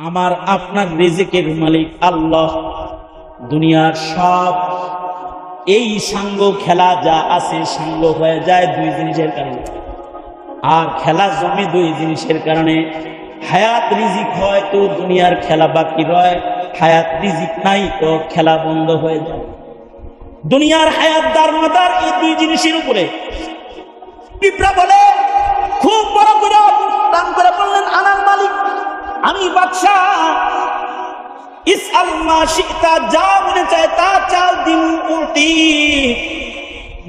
আমার আপনার রিজিকের মালিক আল্লাহ। দুনিয়ার সব এই সাঙ্গ খেলা যা আছে সাঙ্গ হয়ে যায় দুই জিনিসের কারণে, আর খেলা জমে দুই জিনিসের কারণে। হায়াত রিজিক হয় তো দুনিয়ার খেলা বাকি রয়, হায়াত রিজিক নাই তো খেলা বন্ধ হয়ে যায়। দুনিয়ার হায়াত দারমাদার এই দুই জিনিসের উপরে। পিঁপড়া বলে খুব বড় করে দান করে বললেন, আনার মালিক, আমি বাদশাহ, ইসআল মা শিতা, যা মনে চায় তা চাও, দিন উল্টি।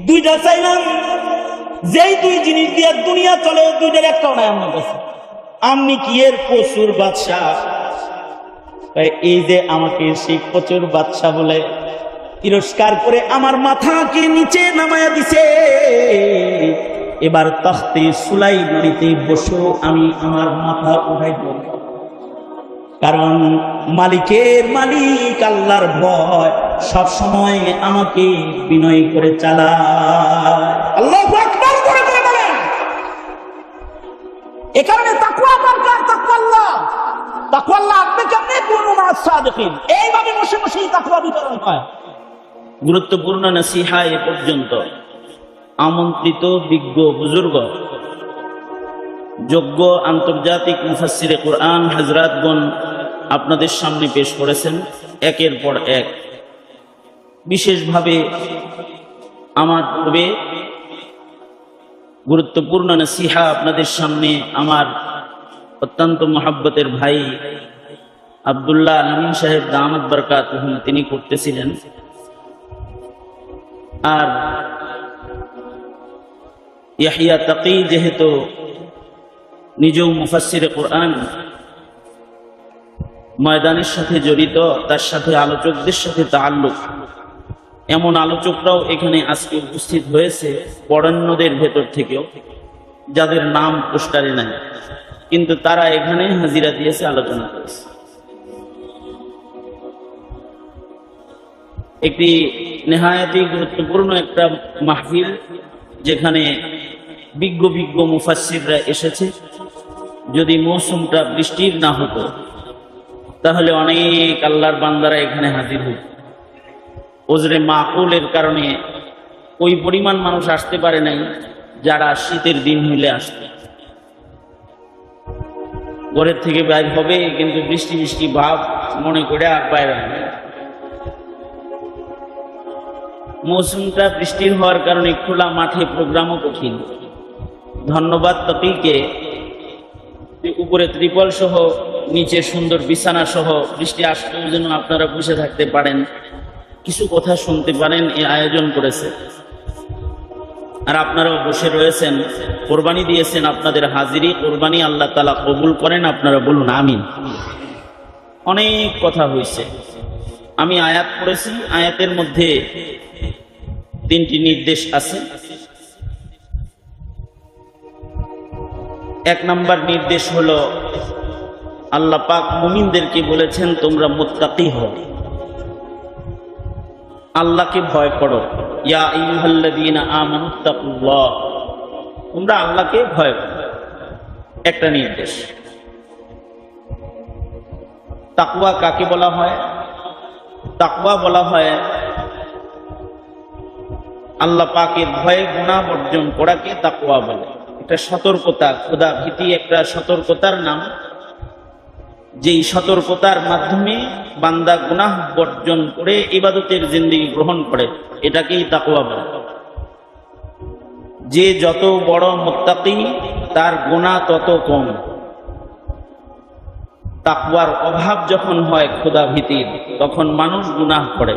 দুইটা চাইলাম, যেই দুই জিনিস দিয়ে দুনিয়া চলে দুইটার একটাও নাই আমার কাছে। আমি কি এর প্রচুর বাদশাহ? এই যে আমাকে সেই প্রচুর বাদশাহ বলে তিরস্কার করে আমার মাথাকে নিচে নামায়া দিছে। এবার তখতে সুলাইমানিতে বসো, আমি আমার মাথা উঠাই দেব, কারণ মালিকের মালিক আল্লাহর ভয় সব সময় আমাকে বিনয় করে চালায়। আল্লাহু আকবার করে বলেন। এ কারণে তাকওয়া দরকার, তাকওয়াল্লাহ। তাকওয়াল্লাহ আপনি কেমনে কুনু মা'আস সাদিকিন, এইভাবে বসে বসেই তাকওয়া বিতরণ হয়। গুরুত্বপূর্ণ নসিহা এ পর্যন্ত। আমন্ত্রিত বিজ্ঞ বুজুর্গ, যোগ্য আন্তর্জাতিক মুফাসসিরে কোরআন হযরতগণ আপনাদের সামনে পেশ করেছেন একের পর এক। বিশেষভাবে আমার পূর্বে গুরুত্বপূর্ণ নসিহা আপনাদের সামনে আমার অত্যন্ত মহব্বতের ভাই আব্দুল্লাহ আমিন সাহেব দামাত বরকাতুহুম তিনি করতেছিলেন। আর ইয়াহিয়া তাকি যেহেতু নিজেও মুফাসসিরে কোরআন, ময়দানের সাথে জড়িত, তার সাথে আলোচকদের সাথে তাআল্লুক, এমন আলোচকরাও এখানে আজকে উপস্থিত হয়েছে বরেণ্যদের ভেতর থেকেও, যাদের নাম পোস্টারে নাই, কিন্তু তারা এখানে হাজিরা দিয়েছে, আলোচনা করেছে। একটি নেহায়াতি গুরুত্বপূর্ণ একটা মাহফিল, যেখানে বিজ্ঞ বিজ্ঞ মুফাসসিররা এসেছে। যদি মৌসুমটা বৃষ্টির না হতো তাহলে অনেক আল্লাহর বান্দারা এখানে হাজির হইত। ওজরে মাকুলের কারণে ওই পরিমাণ মানুষ আসতে পারে নাই যারা শীতের দিন হইলে আসতে। ঘরের থেকে বাইর হবে কিন্তু বৃষ্টি বৃষ্টি ভাব মনে করে আর বাইরে হবে। মৌসুমটা বৃষ্টির হওয়ার কারণে খোলা মাঠে প্রোগ্রামও কঠিন। ধন্যবাদ তকিকে, উপরে ত্রিপল সহ নিচে সুন্দর বিছানা সহ বৃষ্টি আসলেও যেন আপনারা বসে থাকতে পারেন, কিছু কথা শুনতে পারেন, এই আয়োজন করেছে। আর আপনারাও বসে রয়েছেন, কোরবানি দিয়েছেন, আপনাদের হাজিরি কোরবানি আল্লাহ তাআলা কবুল করেন। আপনারা বলুন আমিন। অনেক কথা হয়েছে, আমি আয়াত পড়েছি, আয়াতের মধ্যে 3টি নির্দেশ আছে। 1 নম্বর নির্দেশ হলো আল্লাহ পাক মুমিনদেরকে বলেছেন তোমরা মুত্তাকি হও, আল্লাহকে ভয় করো। ইয়া আইয়ুহাল্লাযীনা আমানুত্তাকুল্লাহ, তোমরা আল্লাহকে ভয় করো, একটা নির্দেশ। তাকওয়া কাকে বলা হয়? তাকওয়া বলা হয় আল্লাহ পাকের ভয়ে গুনাহ বর্জন করাকে তাকওয়া বলে। এটা সতর্কতা, খোদা ভীতি একটা সতর্কতার নাম। যেই সতর্কতার মাধ্যমে বান্দা গুনাহ বর্জন করে ইবাদতের জিন্দেগি গ্রহণ করে, এটাকেই তাকওয়া বলে। যে যত বড় মুত্তাকি তার গুনাহ তত কম। তাকওয়ার অভাব যখন হয় খোদা ভীতির, তখন মানুষ গুনাহ করে।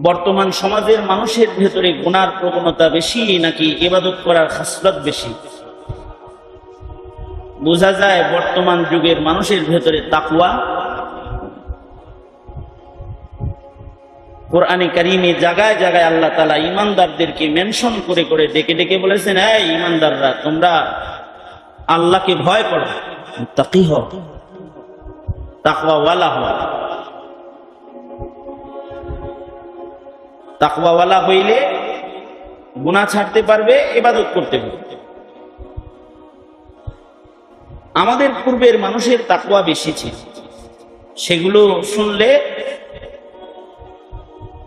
বর্তমান সমাজের মানুষের ভেতরে গুনার প্রবণতা বেশি নাকি ইবাদত করার খাসলত বেশি? বোঝা যায় বর্তমান যুগের মানুষের ভেতরে তাকওয়া। কোরআনে কারীমে জায়গায় জায়গায় আল্লাহ তাআলা ঈমানদারদেরকে মেনশন করে করে ডেকে ডেকে বলেছেন, এই ঈমানদাররা তোমরা আল্লাহকে ভয় করো, মুত্তাকি হও, তাকওয়াওয়ালা হও। তাকওয়াওয়ালা হইলে গুনাহ ছাড়তে পারবে, ইবাদত করতে পারবে। আমাদের পূর্বের মানুষের তাকওয়া বেশি ছিল, সেগুলো শুনলে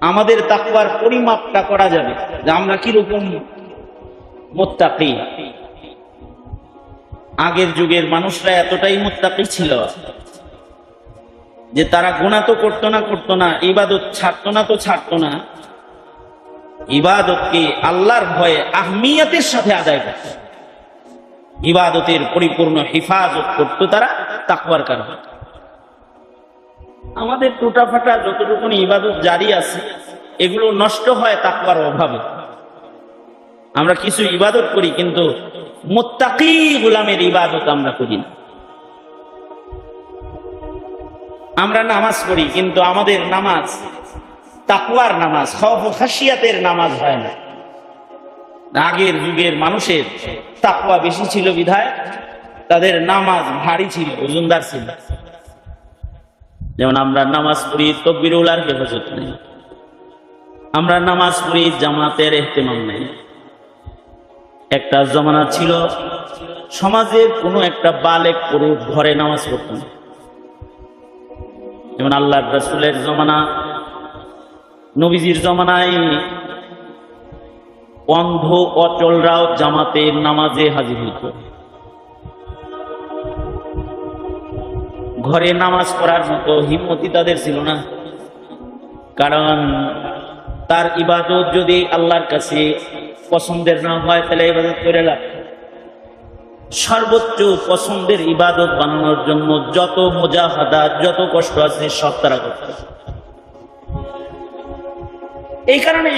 আমাদের তাকওয়ার পরিমাপটা করা যাবে যে আমরা কিরকম মুত্তাকি। আগের যুগের মানুষরা এতটাই মুত্তাকি ছিল যে তারা গুনাহ তো করতো না, ইবাদত ছাড়তো না, ইবাদতকে আল্লাহর ভয়ে আহমিয়তের সাথে আদায় করত, ইবাদতের পরিপূর্ণ হিফাজত করত তারা তাকওয়ার কারণে। আমাদের টুটাফাটা যতটুকু ইবাদত জারি আছে এগুলো নষ্ট হয় তাকওয়ার অভাবে। আমরা কিছু ইবাদত করি কিন্তু মুত্তাকি গোলামের ইবাদত আমরা করি না। আমরা নামাজ পড়ি কিন্তু আমাদের নামাজ তাকওয়ার নামাজ, খৌফ খাশিয়াতের নামাজ হয় না। আগের যুগের মানুষের তাকওয়া বেশি ছিল বিধায় তাদের নামাজ ভারী ছিল, ওজনদার ছিল। যেমন আমরা নামাজ পড়ি তাকবীরুল হেফাজত নেই, আমরা নামাজ পড়ি জামাতের ইহতিমাম নেই। একটা জমানা ছিল সমাজের কোনো একটা বালেক পুরুষ ঘরে নামাজ পড়ত না। যেমন আল্লাহর রাসূলের জমানা, নবীজির জমানায় অন্ধ অচলরাও জামাতের নামাজে হাজির হইত। ঘরে নামাজ পড়ার মতো হিম্মতি তাদের ছিল না, কারণ তার ইবাদত যদি আল্লাহর কাছে পছন্দের না হয় তাহলে ইবাদত করে লাভ। সর্বোচ্চ পছন্দের ইবাদত বানানোর জন্য যত মুজাহাদা, যত কষ্ট আছে সব তারা করত। এই কারণে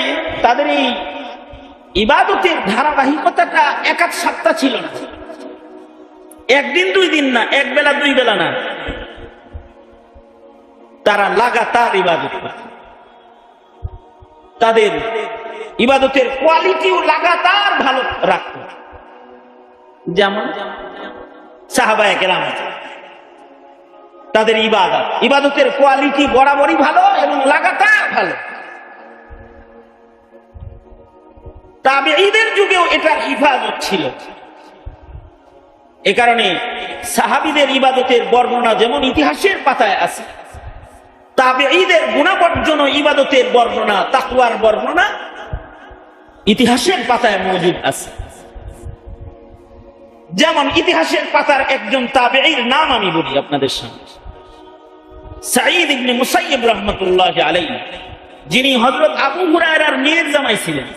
তাদের এই ইবাদতের ধারাবাহিকতাটা এক আধ সপ্তাহ ছিল না, একদিন দুই দিন না, এক বেলা দুই বেলা না, তারা লাগাতার ইবাদত করত। তাদের ইবাদতের কোয়ালিটিও লাগাতার ভালো রাখত। যেমন সাহাবায়ে কেরাম, তাদের ইবাদতের কোয়ালিটি বরাবরই ভালো এবং লাগাতার ভালো। তাবেঈদের যুগেও এটা হিফাজত ছিল। এ কারণে সাহাবীদের ইবাদতের বর্ণনা যেমন ইতিহাসের পাতায় আছে, তাবেঈদের গুণাবর্জন ইবাদতের বর্ণনা, তাকওয়ার বর্ণনা ইতিহাসের পাতায় মজুদ আছে। যেমন ইতিহাসের পাতার একজন তাবেঈর নাম আমি বলি আপনাদের সামনে, সাঈদ ইবনে মুসাইয়্যিব রাহমাতুল্লাহি আলাইহি, যিনি হযরত আবু হুরায়রার মেয়ের জামাই ছিলেন।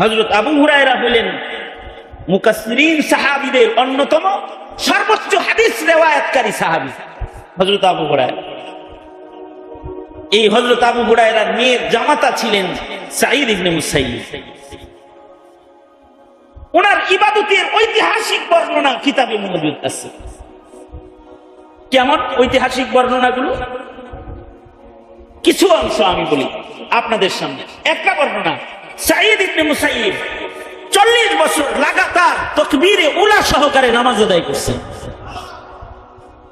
হযরত আবু হুরায়রা হলেন মুকাসসিরিন সাহাবীদের অন্যতম সর্বোচ্চ হাদিস রিওয়ায়াতকারী সাহাবী হযরত আবু হুরায়রা। এই হযরত আবু হুরায়রার মেয়ের জামাতা ছিলেন সাঈদ ইবনে মুসাইয়্যিব। ওনার ইবাদতের ঐতিহাসিক বর্ণনা কিতাবে মজুদ আছে। কেমন ঐতিহাসিক বর্ণনাগুলো? কিছু অংশ আমি বলি আপনাদের সামনে। একটা বর্ণনা, সাঈদ ইবনে মুসাইয়্যিব 40 বছর লাগাতার তাকবীরে উলা সহকারে নামাজ আদায় করছেন।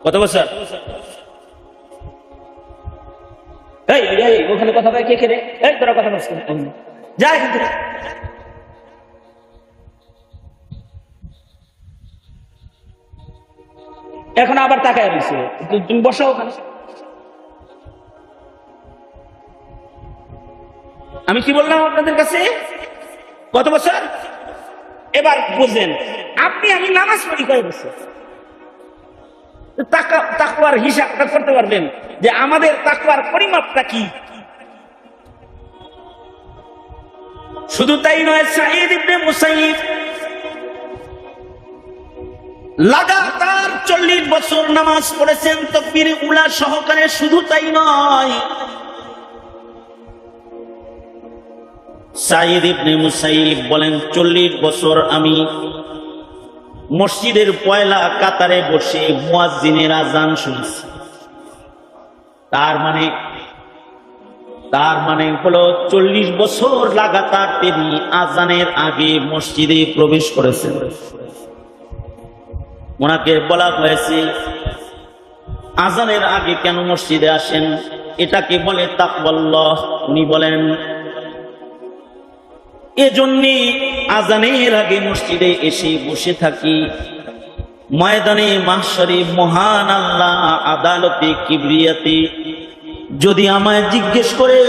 কত বছর? এই ওখানে কথা বলে কে রে? এই তোরা কথা বলছিস যা এখান থেকে। এখন আবার তাকায় রয়েছে, তুমি বসো ওখানে। আমি কি বললাম আপনাদের কাছে? কত বছর? এবার বুঝেন, আপনি আমি নামাজ পড়ি কয় বছর? তাকওয়ার হিসাবটা করতে পারবেন যে আমাদের তাকওয়ার পরিমাপটা কি। শুধু তাই নয়, সাঈদ ইবনে মুসাইয়্যিব লাগাতার 40 বছর নামাজ পড়েছেন তাকবীরে উলা সহকারে। শুধু তাই নয়, সাঈদ ইবনে মুসাইয়্যিব বলেন 40 বছর আমি মসজিদের পয়লা কাতারে বসে মুয়াজ্জিনের আযান শুনছি। তার মানে হলো 40 বছর লাগাতার তিনি আযানের আগে মসজিদে প্রবেশ করেছেন। ওনাকে বলা হয়েছে আযানের আগে কেন মসজিদে আসেন, এটাকে বলে তাকওয়াল্লাহ। উনি বলেন এজন্যই আযানের আগে মসজিদে এসে বসে থাকি, ময়দানে মাহশরে মহান আল্লাহ আদালতে কিবরিয়াতে যদি আমায় জিজ্ঞেস করে,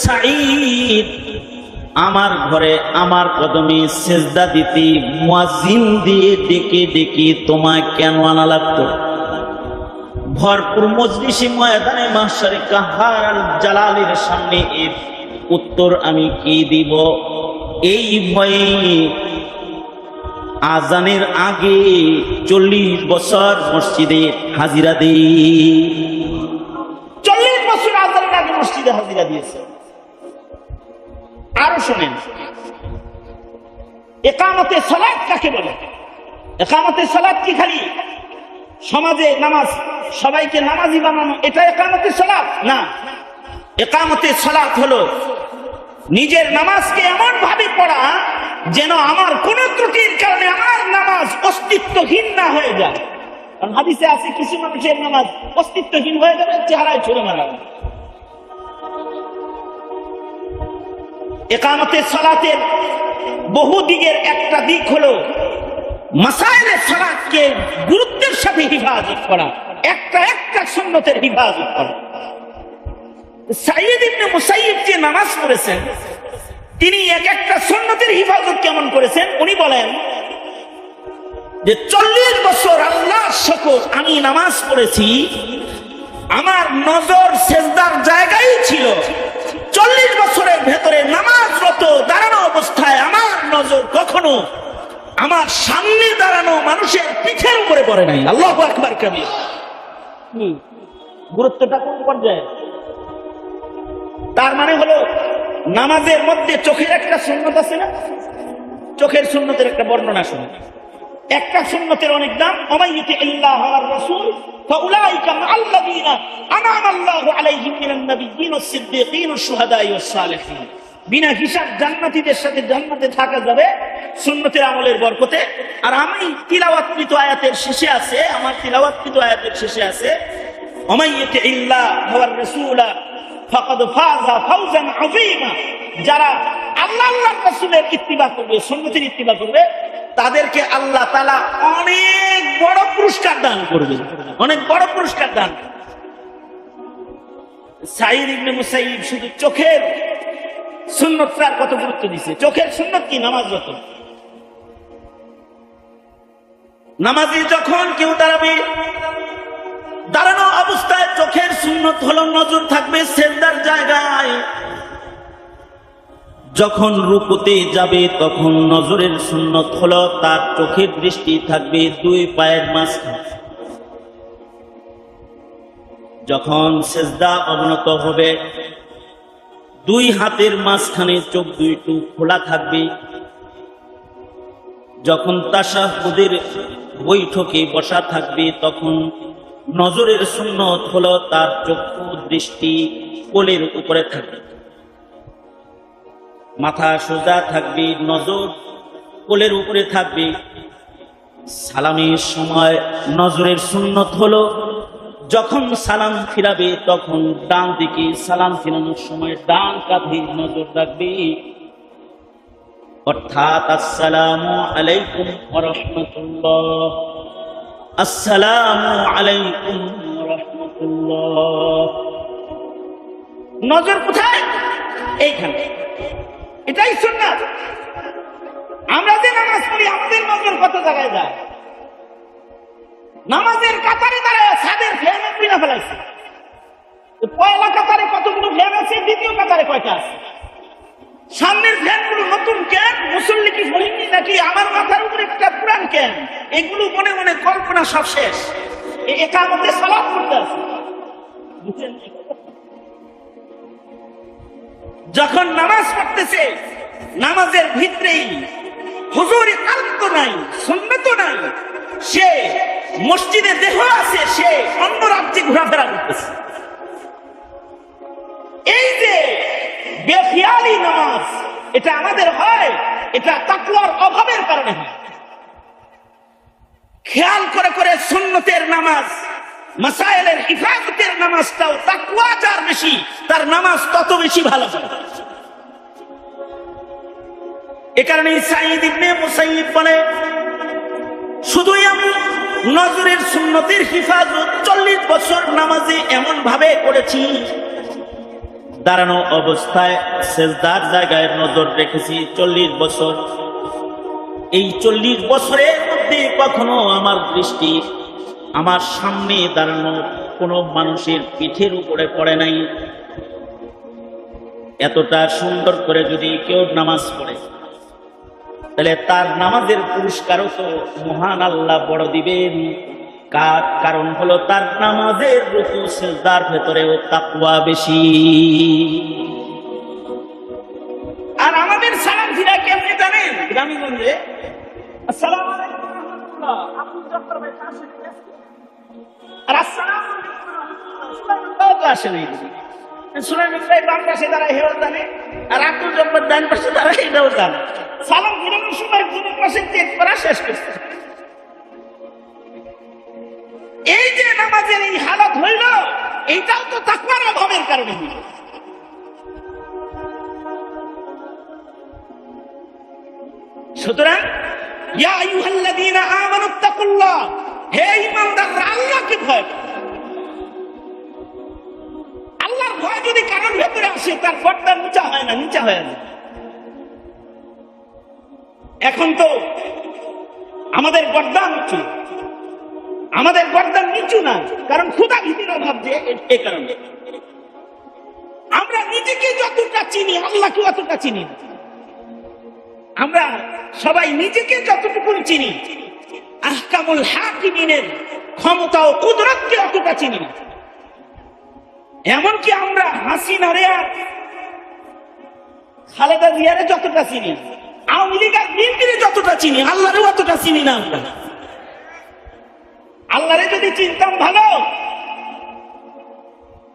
সাঈদ আমার ঘরে আমার কদমে সেজদা দিতে মুয়াজ্জিন দিয়ে ডেকে ডেকে তোমায় কেন আনা লাগতো? ভরপুর মজলিসে ময়দানে মাহশরে কাহার আল জালালের সামনে এর উত্তর আমি কি দিব? এই ভয়ে আজানের আগে 40 বছর মসজিদে হাজিরা দেই। 40 বছর আজানের আগে মসজিদে হাজিরা দিয়েছে। আরো শোনেন, ইকামতে সালাত কাকে বলে? ইকামতে সালাত কি খালি সমাজে নামাজ, সবাইকে নামাজি বানানো, এটা ইকামতে সালাত না। ইকামতে সালাত হলো নিজের নামাজকে এমন ভাবে পড়া যেন আমার কোন ত্রুটির কারণে আমার নামাজ অস্তিত্বহীন না হয়ে যায়। কারণ হাদিসে আছে কিছু মানুষের নামাজ অস্তিত্বহীন হয়ে যাবে, চেহারায় ছুড়ে মারা। ইকামতে সালাতের বহু দিকের একটা দিক হলো মাসাইলে সালাতকে গুরুত্বের সাথে হিফাজত করা, একটা একটা সুন্নতের হিফাজত করা। সাইয়্যিদ ইবনে মুসাইয়্যিব যে নামাজ পড়েছেন, তিনি এক একটা সুন্নতের হিফাজত কেমন করেছেন উনি বলেন যে 40 বছর আল্লাহর শকর আমি নামাজ পড়েছি, আমার নজর সেজদার জায়গায় ছিল। 40 বছরের ভেতরে নামাজরত দাঁড়ানো অবস্থায় আমার নজর কখনো আমার সামনে দাঁড়ানো মানুষের পিঠের উপরে পড়ে নাই। আল্লাহু আকবার কবির। গুরুত্বটা কোন পর্যায়ে? তার মানে হলো নামাজের মধ্যে চোখের একটা সুন্নত আছে না? চোখের সুন্নতের একটা বর্ণনা শুনে, একটা সুন্নতের অনেক দাম। ওমাইয়ুতি ইল্লাহ ওয়ার রাসূল ফাউলাইকা মাআল্লাযীনা আনআমা আল্লাহু আলাইহিম মিনান নাবিয়্যিন ওয়াস সিদ্দীকিন ওয়াস শুহাদাই ওয়াস সালিহিন। বিনা হিসাব জান্নাতীদের সাথে জান্নাতে থাকা যাবে সুন্নতের আমলের বরকতে। আর আমি তিলাওয়াতকৃত আয়াতের শেষে আছে, আমার তিলাওয়াতকৃত আয়াতের শেষে আছে, ওমাইয়ুতি ইল্লাহ ওয়ার রাসূলা ফাকাদ ফাযা ফাওজান আযীমা। যারা আল্লাহ আল্লাহর রাসূলের ইত্তিবা করবে, সুন্নতের ইত্তিবা করবে, তাদেরকে আল্লাহ তাআলা অনেক বড় পুরস্কার দান করবে, অনেক বড় পুরস্কার দান। সাইয়্যিদ ইবনে মুসাইয়্যিব শুধু চোখের সুন্নতটার কত গুরুত্ব দিয়েছে। চোখের সুন্নত কি? নামাজ। যত নামাজি যখন কেউ দাঁড়াবে, দাঁড়ানো অবস্থায় চোখের সুন্নত হলো নজর থাকবে সেজদার জায়গায়। যখন রুকুতে যাবে তখন নজরের সুন্নত হলো তার চোখের দৃষ্টি থাকবে 2 পায়ের মাঝখানে। যখন সেজদা অবনত হবে 2 হাতের মাঝখানে চোখ 2টো খোলা থাকবে। যখন তাশাহুদের বৈঠকে বসা থাকবে তখন নজরের সুন্নত হলো তার চক্ষু দৃষ্টি কোলের উপরে থাকবে, মাথা সোজা থাকবে, নজর কোলের উপরে থাকবে। সালামের সময় নজরের সুন্নত হলো যখন সালাম ফিরাবে তখন ডান দিকে, সালাম ফিরানোর সময় ডান কাঁধে নজর রাখবে। অর্থাৎ আসসালামু আলাইকুম ওয়া রাহমাতুল্লাহ, আসসালামু আলাইকুম ওয়া রাহমাতুল্লাহ। নজর কোথায়? এইখানে। এটাই সুন্নাত। আমরা যে নামাজ পড়ি আমাদের নজর কত জায়গায় যায়? নামাজের কাতারে দাঁড়ায় ছাদের ফ্যান কিনে ফেলাইছে। পয়লা কাতারে কতগুলো ফ্যান আছে, দ্বিতীয় কাতারে কয়টা আছে? সামনের ফ্যানগুলো নতুন কেন? মুসল্লি কি বলিনি নাকি আমার মাথার উপরে একটা পুরান কেন? এগুলো মনে মনে কল্পনা সব শেষ। ইকামতে সালাত করতে আছে। যখন নামাজ পড়তেছে নামাজের ভিতরেই হুজুরি কালব নাই, সুন্নাত নাই, সে মসজিদে দেহ আছে, সে অন্য রাজ্যে ঘোরাফেরা করতেছে। এই যে বেখিয়ালি নামাজ, এটা আমাদের হয়, এটা তাকওয়ার অভাবের কারণে হয়। খেয়াল করে করে সুন্নতের নামাজ, মাসাইলের হিফাজতের নামাজটাও তাকওয়া যার বেশি তার নামাজ তত বেশি ভালো হয়। এ কারণে সাইয়্যিদ ইবনে মুসাইয়্যিব বলে, শুধুই আমি নজরের সুন্নতের হিফাজত 40 বছর নামাজে এমন ভাবে করেছি, দাঁড়ানো অবস্থায় সেজদার জায়গায় নজর রেখেছি 40 বছর। এই 40 বছরের মধ্যে কখনো আমার দৃষ্টি আমার সামনে দাঁড়ানো কোনো মানুষের পিঠের উপরে পড়ে নাই। এতটা সুন্দর করে যদি কেউ নামাজ পড়ে, তাহলে তার নামাজের পুরস্কারও তো মহান আল্লাহ বড় দিবেন। কারণ হলো তার নামাজের রুকু সিজদার ভেতরেও তাকওয়া বেশি। আর আমাদের সালাম ফিরা কেমনে জানেন? গ্রামীগঞ্জে আসসালামু আলাইকুম ওয়া রাহমাতুল্লাহ, আব্দুল জব্বার ভাই পাশে আছে, আর আসসালামু আলাইকুম ওয়া রাহমাতুল্লাহ তো আসে নাই। সুলাইমান ভাই বাম পাশে দাঁড়ায় হেও জানে, আর আব্দুল জব্বার ডান পাশে দাঁড়ায় এটাও জানে। সালাম ফিরানোর সময় দুই পাশে চেক করা শেষ করছে। এই যে নামাজের এই হালত হইল, এইটাও তো তাকওয়ার অভাবের কারণে হইল। সুতরাং ইয়া আইয়ুহাল্লাযীনা আমানুত্তাকুল্লাহ, হে ঈমানদাররা আল্লাহকে ভয় করো। আল্লাহর ভয় যদি কারোর ভেতরে আসে, তার গর্দান নিচা হয় না, নিচা হয় না। এখন তো আমাদের গর্দান উঁচু, আমাদের গর্দান নিচু না, কারণ ক্ষুধা ভীতির অভাব। যে এই কারণে আমরা নিজেকে যতটা চিনি, আল্লাহকে অতটা চিনি না। আমরা সবাই নিজেকে যতটুকু চিনি, আহকামুল হাকিমিনের ক্ষমতা ও কুদরতকে অতটা চিনি না। এমনকি আমরা হাসিনা রে আর খালেদা জিয়ারে যতটা চিনি, আওয়ামী লীগ আর বিএনপিরে যতটা চিনি, আল্লাহরে অতটা চিনি না। আমরা আল্লাহরে যদি চিনতাম ভালো,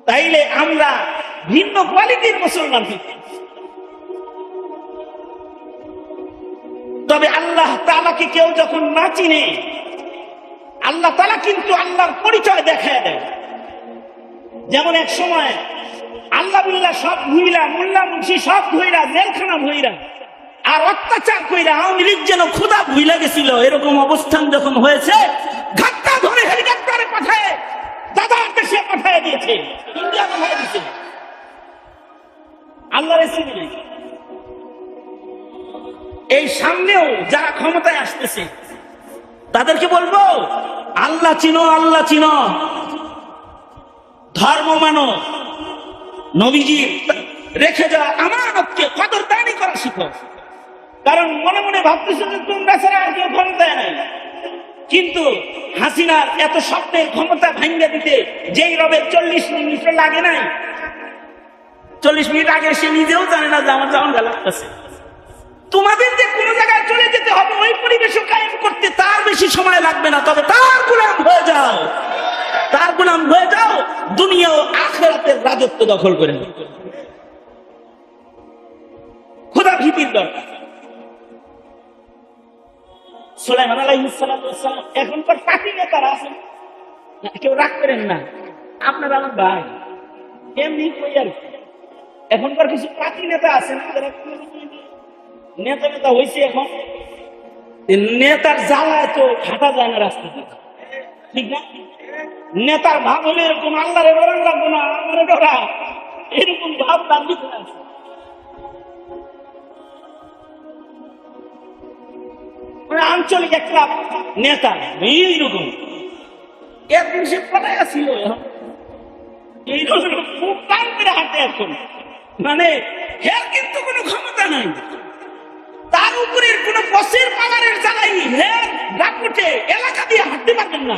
তাইলে আমরা ভিন্ন কোয়ালিটির মুসলমান হইতাম। তবে আল্লাহ তাআলাকে কেউ যখন না চিনে, আল্লাহ তাআলা কিন্তু আল্লাহর পরিচয় দেখায় দেয়। যেমন এক সময় আল্লাহ বিল্লাহ সব ভুইরা, মোল্লা মুন্সি সব ভুইরা, জেলখানা ভুইরা আর অত্যাচার কইরা আওয়ামী লীগ যেন ক্ষুধা ভুইলা গেছিল, এরকম অবস্থান যখন হয়েছে, ঘাটটা ধরে হেলিকপ্টারে পাঠায় দাদার দেশে পাঠায় দিয়েছে, ইন্ডিয়া পাঠায় দিয়েছে। আল্লাহর চিনি নাই। এই সামনেও যারা ক্ষমতায় আসতেছে, তাদেরকে বলবো আল্লাহ চিনো, আল্লাহ চিনো, ধর্ম মানো, নবীজি রেখে যাওয়া আমানতকে কদরদানি করা শিখো। কারণ মনে মনে ভাবতেছে যে তোমরা ছাড়া আর কেউ ক্ষমতায় নাই, কিন্তু হাসিনার এত স্বপ্নের ক্ষমতা ভাঙ্গা দিতে যেই রবের 40 মিনিট লাগে নাই, 40 মিনিট আগে সে নিজেও জানে না যে আমার যেমন লাগতেছে। তোমাদের যে কোনো জায়গায় চলে যেতে হবে, ওই পরিবেশ কায়েম করতে তার বেশি সময় লাগবে না। তবে তার গোলাম হয়ে যাও, তার গোলাম হয়ে যাও, দুনিয়া ও আখিরাতের রাজত্ব দখল করে নাও। খোদা ভীতির দরকার। সুলাইমান আলাইহিস সালাম এখনকার পার্টি নেতারা আছেন, কেউ রাগ করেন না, আপনারা আমার ভাই, এমনি কই আর। এখনকার কিছু পার্টি নেতা আছেন, নেতা নেতা হয়েছে, এখন নেতার জ্বালায় তো হাঁটা যায় না রাস্তাতে, ঠিক না? নেতার ভাব হলে এরকম, আল্লাহরে ডরান লাগবো না, আমারে ডরা, এরকম ভাব তার ভিতরে আছে। আঞ্চলিক একটা নেতা এইরকম, একদিন সে পাঠায় ছিল, এইরকম খুব টান করে হাঁটে এখন। মানে হের কিন্তু কোনো ক্ষমতা নাই, তার উপরের কোন বসের পাগারের জ্বালাই হের ডাকুটে এলাকা দিয়ে হাঁটতে পারবেন না।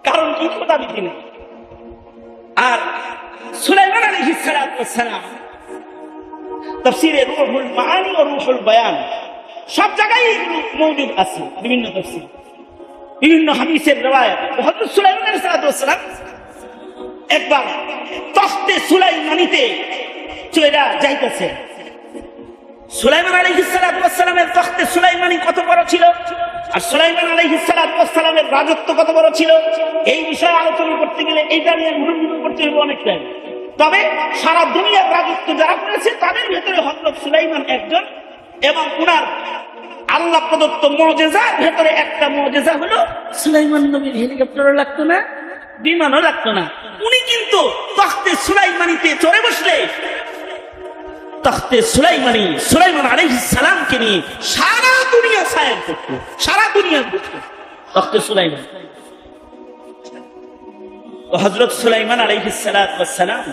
কারণ কি? খোদা ভীতি নেই। আর সুলাইমান আলাইহিস সালাম তাফসীরে রূহুল মাআনি ও রূহুল বায়ান সব জায়গায় মওজুদ আছে, বিভিন্ন তাফসীর, বিভিন্ন হাদিসের riwayat। হযরত সুলাইমান আলাইহিস সালাম একবার তখতে সুলাইমানিতে চইরা যাইতেছে। সুলাইমান আলাইহিস সালামের তখতে সুলাইমানি কত বড় ছিল, আর সুলাইমান আলাইহিস সালামের রাজত্ব কত বড় ছিল, এই বিষয়ে আলোচনা করতে গেলে এইটা নিয়ে ঘুরে করতে হবে অনেক টাইম। তবে সারা দুনিয়ার রাজত্ব যারা করেছে তাদের ভেতরে হযরত সুলাইমান একজন, এবং উনার আল্লাহ প্রদত্ত মুজিজার ভেতরে একটা মুজিজা হলো সুলাইমান নবীর হেলিকপ্টারও লাগতো না, বিমানও লাগতো না। উনি কিন্তু তখতে সুলাইমানিতে চড়ে বসলে তখতে সুলাইমান আলাইহিস সালামকে নিয়ে সারা দুনিয়া সায়ের করতো, সারা দুনিয়া ঘুরতো তখতে সুলাইমান। তো হযরত সুলাইমান আলাইহিস সালাম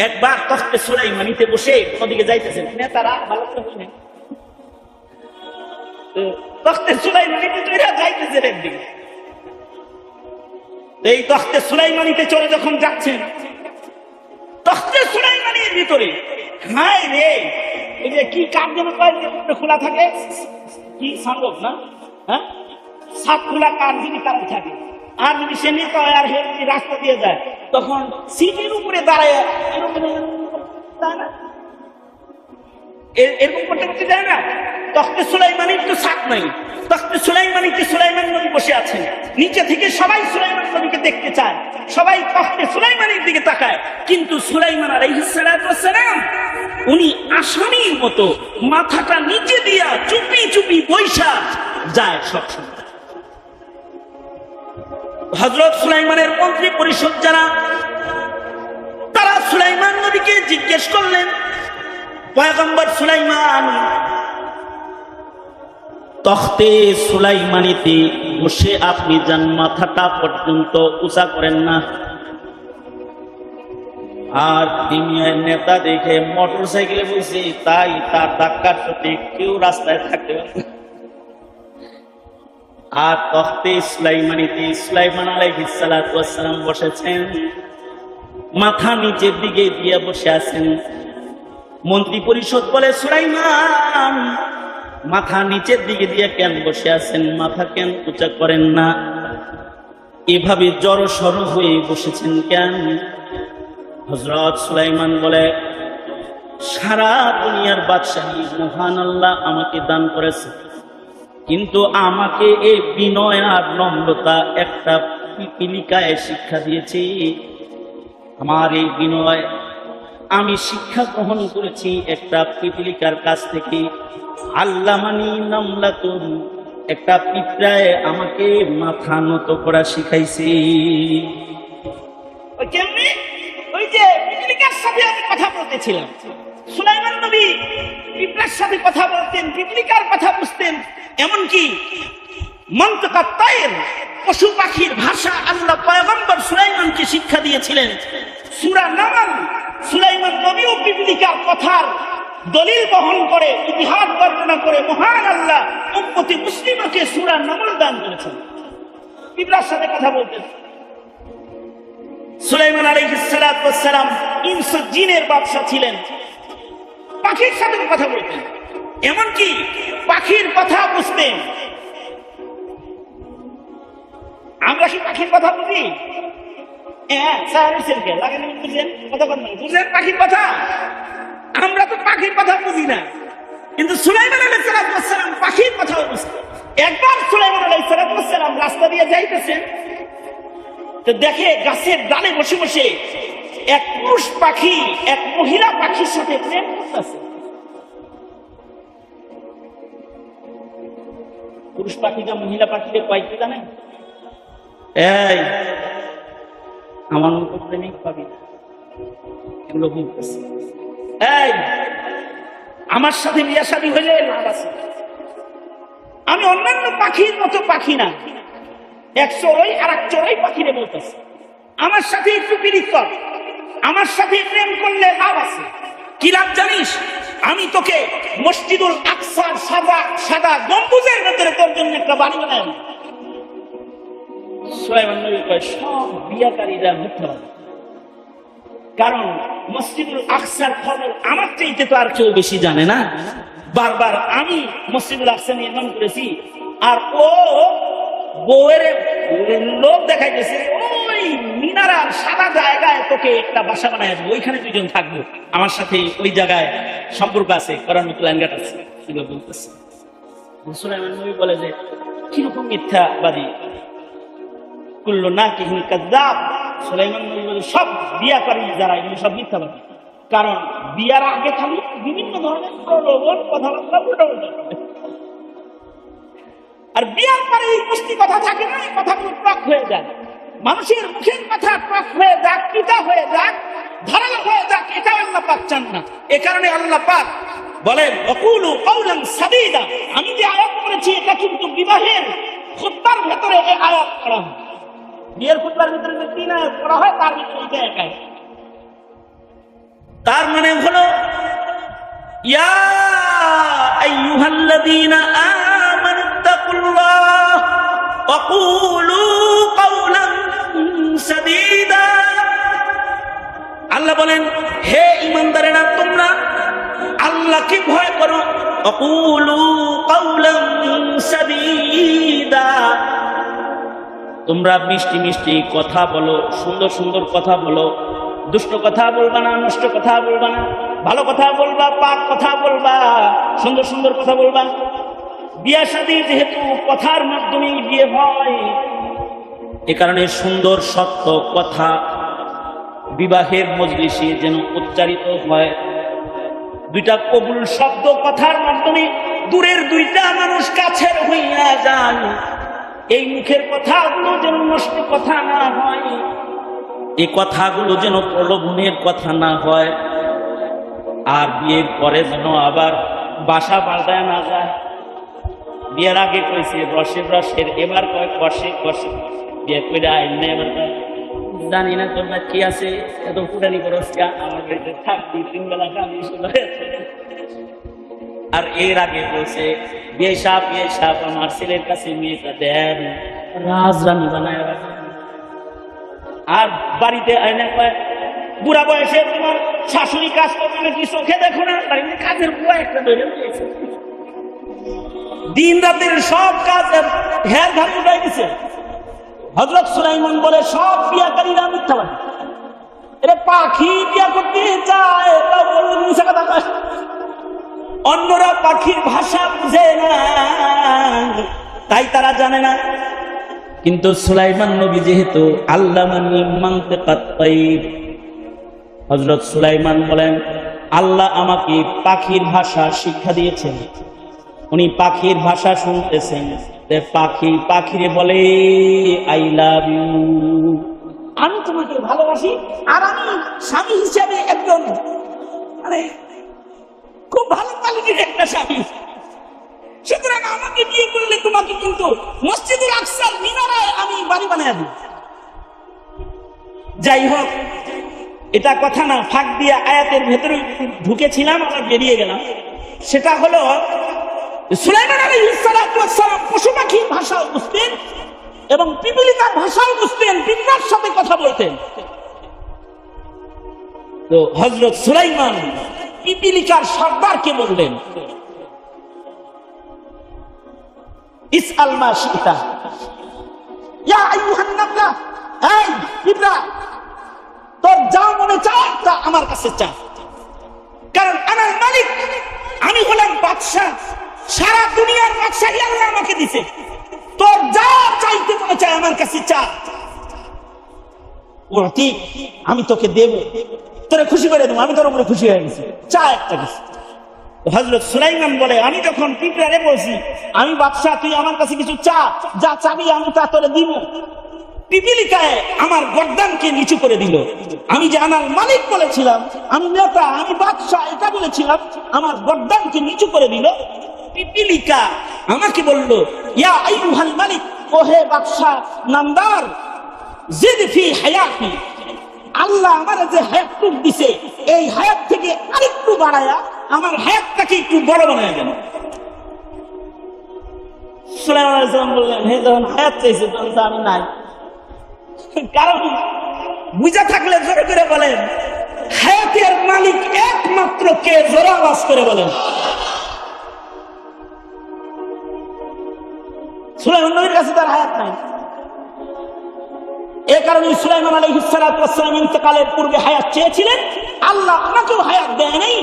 একবার তখতে সুলাইমানিতে বসে ওদিকে যাইতেছেন, নেতারা ভালো করে বলেন তখতে সুলাইমানিতে চড়ে যাইতেছেন একদিকে। এই তখতে সুলাইমানিতে চড়ে যখন যাচ্ছেন, তখতে সুলাইমানির ভিতরে হায় রে, এই যে কি কাঠ যেন খোলা থাকে, কি সম্ভব না, হ্যাঁ সাত খোলা কাঠ যদি কারণ থাকে, আর যদি সে নেতা হয় আর যদি রাস্তা দিয়ে যায়, তখন সিটের উপরে দাঁড়ায় এরকম করতে করতে যায় না। তখতে সুলাইমানির তো ছাদ নাই, তখতে সুলাইমানিতে সুলাইমান নবী বসে আছেন, নিচে থেকে সবাই সুলাইমান নবীকে দেখতে চায়, সবাই তখতে সুলাইমানির দিকে তাকায়, কিন্তু সুলাইমান আলাইহিস সালাম উনি আসামির মতো মাথাটা নিচে দিয়া চুপি চুপি বৈশা যায় সবসময়। হযরত সুলাইমানের মন্ত্রী পরিষদ যারা, তারা সুলাইমান নবীকে জিজ্ঞেস করলেন, পয়গম্বর সুলাইমান তখতে সুলাইমানিতে বসে আপনি যান, মাথাটা পর্যন্ত উঁচা করেন না। আর দুনিয়ার নেতা দেখে মোটর সাইকেলে বসে, তাই তার ধাক্কার সাথে কেউ রাস্তায় থাকতে পারে। আর তখতে সুলাইমানিতে সুলাইমান আলাইহিস সালাম বসেছেন, মাথা নিচের দিকে দিয়ে বসে আছেন। মন্ত্রী পরিষদ বলে, সুলাইমান মাথা নিচের দিকে দিয়ে কেন বসে আছেন, মাথা কেন উঁচা করেন না, এভাবে জড়সড় হয়ে বসেছেন কেন? হযরত সুলাইমান বলে, সারা দুনিয়ার বাদশাহী মহান আল্লাহ আমাকে দান করেছে, কিন্তু আমাকে এই বিনয় আর নম্রতা একটা পিপীলিকায় শিক্ষা দিয়েছে। আমার এই বিনয় আমি শিক্ষা গ্রহণ করেছি একটা পিপীলিকার কাছ থেকে। আল্লামানি নামলাতুন, একটা পিঁপড়ায় আমাকে মাথা নত করা শিখাইছে। ওই যে পিপীলিকার সাথে আমি কথা বলতেছিলাম, সুলাইমান নবী পিঁপড়ার সাথে কথা বলতেন, পিপীলিকার কথা বুঝতেন, এমনকি মন্তকাত তায়ের পশু পাখির ভাষা আল্লাহ পয়গম্বর সুলাইমানকে শিক্ষা দিয়েছিলেন। সূরা নামল সুলাইমান নবী ও পিপীলিকার কথার দলিল বহন করে, ইতিহাস বর্ণনা করে মহান আল্লাহ উম্মতে মুসলিমাকে সূরা নামল দান করেছেন। পিঁপড়ার সাথে কথা বলতেন। সুলাইমান আলাইহিস সালাম ইনস জিনের বাদশা ছিলেন, পাখির সাথে কথা বলতেন, এমনকি পাখির কথা বুঝতেন। আমরা কি পাখির কথা বুঝি? বুঝেন পাখির কথা? আমরা তো পাখির কথা বুঝি না, কিন্তু সুলাইমান আলাইহিস সালাম পাখির কথা বুঝতেন। একবার সুলাইমান আলাইহিস সালাম রাস্তা দিয়ে যাইতেছেন, তো দেখে গাছের ডালে বসে বসে এক পুরুষ পাখি এক মহিলা পাখির সাথে প্রেম করতেছে। পুরুষ পাখিটা মহিলা পাখিকে কয়েকটি জানেন? এই আমার মতো প্রেমিক পাবি না, এগুলো বলতেছে। এই আমার সাথে বিয়ে শাদী হইলে লাভ আছে, আমি অন্যান্য পাখির মতো পাখি না, এক চড়াই আর এক চড়াই পাখিরে বলতেছে, আমার সাথে একটু পীড়িত কর, আমার সাথে প্রেম করলে লাভ আছে। কি লাভ জানিস? আমি তোকে মসজিদুল আকসার সাদা সাদা গম্বুজের ভেতরে তোর জন্য একটা বাড়ি বানাই। সুলাইমান নবী কয়, সব বিয়াকারীরা মিথ্যাবাদী, কারণ মসজিদুল আকসার খবর আমার চাইতে তো আর কেউ বেশি জানে না। বারবার আমি মসজিদুল আকসা নির্মাণ করেছি, আর ও বউয়ের লোক দেখাইতেছে, ওই মিনারার সাদা জায়গায় তোকে একটা বাসা বানায় আসবো, ওইখানে দুইজন থাকবো, আমার সাথে ওই জায়গায় সম্পর্ক আছে, করার মতো ল্যান্ডাট আছে, এগুলো বলতেছে। সুলাইমান নবী বলে যে কিরকম মিথ্যাবাদী, কুল্লু নাকিহিন কাযযাব। সুলাইমান নবী বলে সব বিয়াকারী যারা এগুলো সব মিথ্যাবাদী, কারণ বিয়ার আগে খালি বিভিন্ন ধরনের প্রলোভন কথাবার্তা উল্টো উল্টো। আর বিয়ার পরে এই মিষ্টি কথা থাকে না, এই কথাগুলো টক হয়ে যায়। মানুষের মুখের কথা টক হয়ে যাক, পিতা হয়ে যাক, ধারালো হয়ে যাক, এটা আল্লাহ পাক চান না। এ কারণে আল্লাহ পাক বলেন ওয়াকুলু কাওলান সাদীদা। আমি যে আয়াত করেছি এটা কিন্তু বিবাহের খুতবার ভেতরে এই আয়াত পড়া হয়। বিয়ের খুতবার ভিতরে যে 3 আয়াত পড়া হয় তার ভিতরে এটা এক আয়াত। তার মানে হলো ইয়া আইয়ুহাল্লাযীনা আমানুত্তাকুল্লাহ ওয়া কুলু কাওলান সাদীদা। আল্লাহ বলেন হে ঈমানদারেরা, তোমরা আল্লাহকে ভয় করো। ওয়া কুলু কাওলান সাদীদা, তোমরা মিষ্টি মিষ্টি কথা বলো, সুন্দর সুন্দর কথা বলো। দুষ্ট কথা বলবা না, নষ্ট কথা বলবা না, ভালো কথা বলবা, পাক কথা বলবা, সুন্দর সুন্দর কথা বলবা। বিয়ে শাদী যেহেতু কথার মাধ্যমে বিয়ে হয়, এ কারণে সুন্দর সত্য কথা বিবাহের মজলিসে যেন উচ্চারিত হয়। 2টা কবুল শব্দ কথার মাধ্যমে দূরের 2টা মানুষ কাছের হইয়া যায়। এই মুখের কথাগুলো যেন নষ্ট কথা না হয়, এই কথাগুলো যেন প্রলোভনের কথা না হয়। আর বিয়ের পরে যেন আবার বাসা পাল্টায় না যায়। বিয়ের আগে কইছে রসের রসের, এবার কয় কষে কষে। বিয়ে করে আইন না, এবার জানি না তোমরা কি আছে, এত ফুটানি করস আমার বাড়িতে থাকবি, 3 বেলা খাবি। আর এর আগে বলছে বিয়ে সাহেব আমার ছেলের কাছে মেয়েটা দেন, রাজরানী বানায় রাখেন। আর বাড়িতে আইনে কয় বুড়া বয়সে তোমার শাশুড়ি কাজ করবে নাকি, চোখে দেখো না? কাজের বুয়া একটা ধরে নিয়েছে, দিন রাতের সব কাজ হের ঘাট উঠাই দিছে। হযরত সুলাইমান বলে সব বিয়াকারীরা মিথ্যাবাদী। এটা পাখি বিয়া করতে চায়, তাও বলবে মিথ্যা কথা কয়। অন্যরা পাখির ভাষা বুঝে না, তাই তারা জানে না। কিন্তু সুলাইমান নবী যেহেতু আল্লামানি মানতিকাত তাইর, হযরত সুলাইমান বলেন আল্লাহ আমাকে পাখির ভাষা শিক্ষা দিয়েছেন। উনি পাখির ভাষা শুনতেছেন, পাখি পাখিরে বলে আই লাভ ইউ, আমি তোমাকে ভালোবাসি। আর আমি স্বামী হিসাবে একজন খুব ভালো কোয়ালিটির একটা স্বামী, সুতরাং আমাকে বিয়ে করলে তোমাকে কিন্তু মসজিদুল আকসার মিনারায় আমি বাড়ি বানিয়ে দিই। যাই হোক, এটা কথা না, ফাঁক দিয়ে আয়াতের ভেতরে ঢুকেছিলাম, আবার বেরিয়ে গেলাম। সেটা হলো সুলাইমান আলাইহিস সালাতু ওয়াস সালাম পশু পাখির ভাষাও বুঝতেন এবং পিপীলিকার ভাষাও বুঝতেন, পিঁপড়ার সাথে কথা বলতেন। তো হযরত সুলাইমান পিপীলিকার সর্দারকে বললেন ইসআল মা শিতা ইয়া আইয়ুহান নামলা, এই পিঁপড়া, তোর যা মনে চায় তা আমার কাছে চা, কারণ আনাল মালিক, আমি হলাম বাদশা, সারা দুনিয়ার বাদশাহী আল্লাহ আমাকে দিয়েছে। তোর যা চাইতে মনে চায় আমার কাছে চা, ঠিক আমি তোকে দেব, তোরে খুশি করে দেবো। আমি তোর উপরে খুশি হয়ে গেছি, চা একটা কিছু। হযরত সুলাইমান বলে আমি যখন পিঁপড়ারে বলছি আমি বাদশা, তুই আমার কাছে কিছু চা, যা চাবি আমি তা তোরে দিব, পিপীলিকায় আমার গর্দানকে নিচু করে দিল। আমি যে আনাল মালিক বলেছিলাম, আমি নেতা, আমি বাদশা এটা বলেছিলাম, আমার গর্দানকে নিচু করে দিল। পিপীলিকা আমাকে বলল ইয়া আইয়ুহাল মালিক, ও হে বাদশা নামদার, জিদ ফি হায়াতি, আল্লাহ আমার যে হায়াত দিছে এই হায়াত থেকে আরেকটু বাড়ায়া আমার হায়াতটাকে একটু বড় বানায় দেন। সুলাইমান আলাইহিস সালাম বললেন হে, যখন হায়াত চাইছে তখন তো আমি নাই। কারণ বুঝা থাকলে জোরে করে বলেন হায়াতের মালিক একমাত্র কে, জোরে আওয়াজ করে বলেন। সুলাইমান নবীর কাছে তার হায়াত নাই, এ কারণে সুলাইমান আলাইহিস সালাতু ওয়াস সালাম ইন্তেকালের পূর্বে হায়াত চেয়েছিলেন। আল্লাহ ওনাকেও হায়াত দেয় নাই,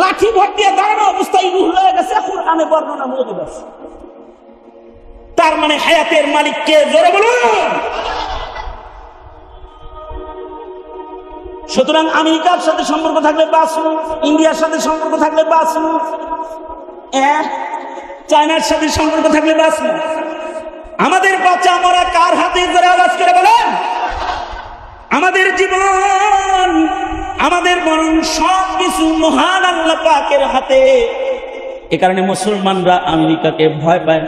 লাঠি ভর দিয়ে দাঁড়ানো অবস্থায় রূহ রয়ে গেছে, কুরআনে বর্ণনা মওজুদ আছে। তার মানে হায়াতের মালিক কে, জোরে বলুন। সুতরাং আমেরিকার সাথে সম্পর্ক থাকলে বাঁচুন, ইন্ডিয়ার সাথে সম্পর্ক থাকলে বাঁচুন, চায়নার সাথে সম্পর্ক থাকলে বাঁচুন, আমাদের বাঁচা মরা কার হাতে, ধরে আওয়াজ করে বলেন। আমাদের জীবন, আমাদের মরণ সবকিছু মহান আল্লাহ পাকের হাতে। এ কারণে মুসলমানরা আমেরিকাকে ভয় পায়,